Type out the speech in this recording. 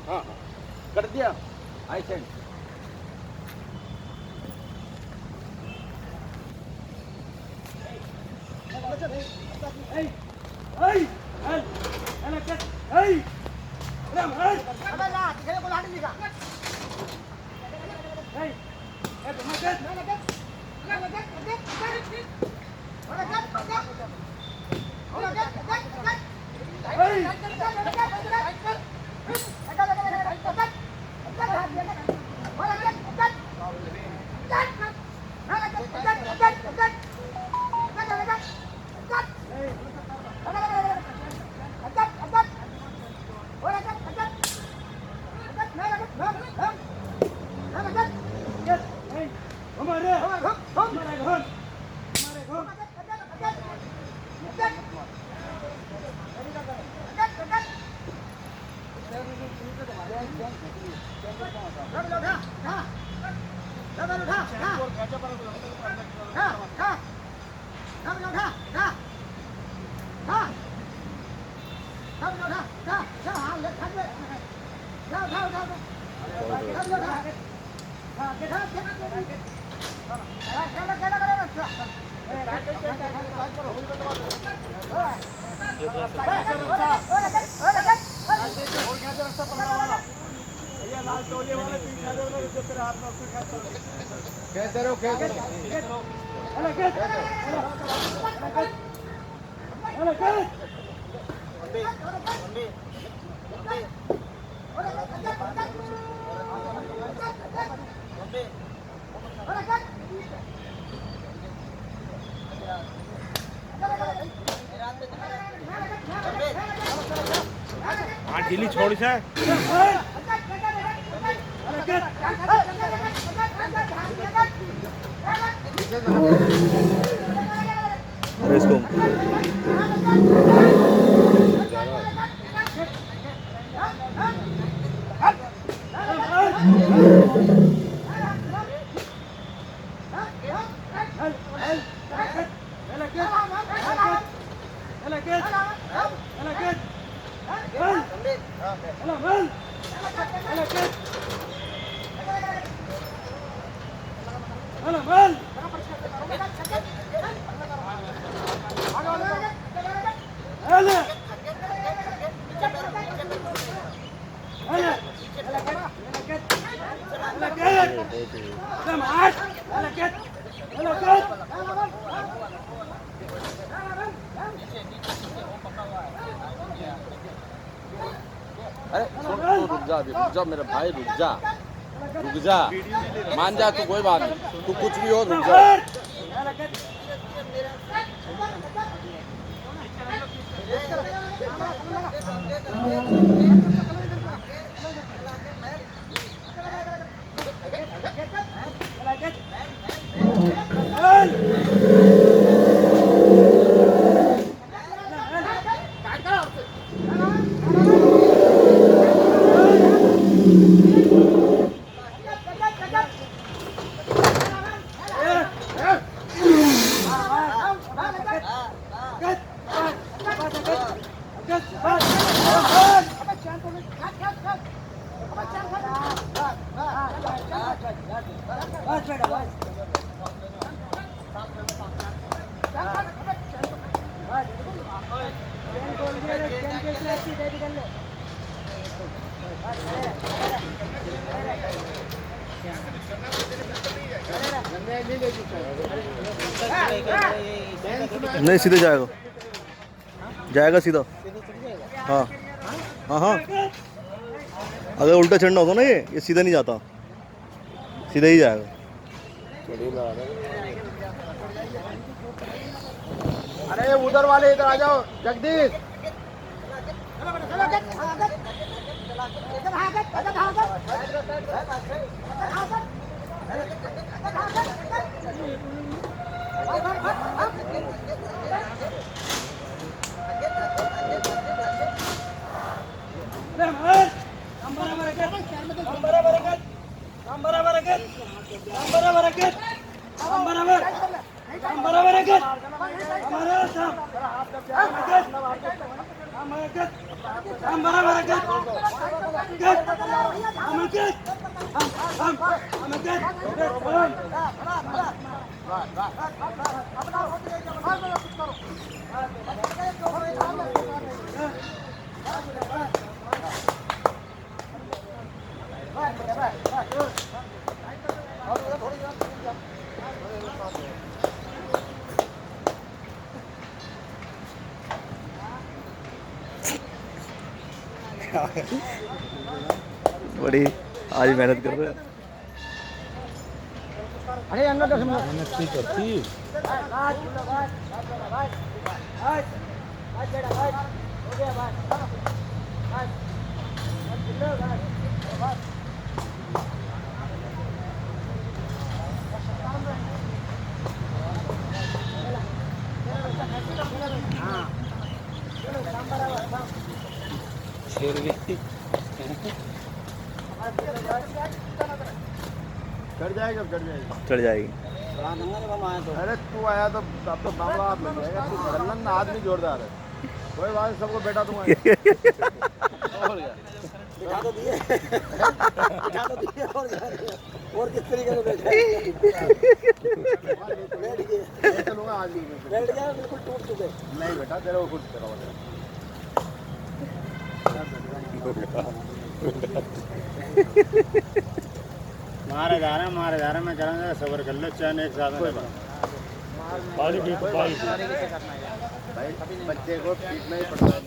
हाँ कर दिया आई सेंड ढीली छोड़ से इसको अरे रुक जा मेरा भाई रुक जा मान जा तू कोई बात नहीं तू कुछ भी हो रुक जा नहीं सीधे जाएगा जाएगा सीधा हाँ हाँ हाँ अगर उल्टा चढ़ना होता ना ये सीधा नहीं जाता सीधा ही जाएगा अरे उधर वाले इधर आ जाओ जगदीश बराबर बड़ी आज मेहनत कर रहे हैं। चढ़ जाएगा, चढ़ जाएगी। चढ़ जाएगी। अरे तू आया तो अब तो मामला हाथ लग जाएगा। तू चलन ना, आदमी जोरदार है। कोई बात नहीं, सबको बेटा दूंगा। और क्या? बिठा तो दिए और किस तरीके से बैठे बैठ गए, मैं चलूंगा आज भी। बैठ गया बिल्कुल टूट चुके। नहीं बेटा, तेरे को खुद करा मारे जा रहे मैं करूँगा सबर कर लो चैन एक साथ में पानी पी भाई, बच्चे को पीटना ही पड़ता है।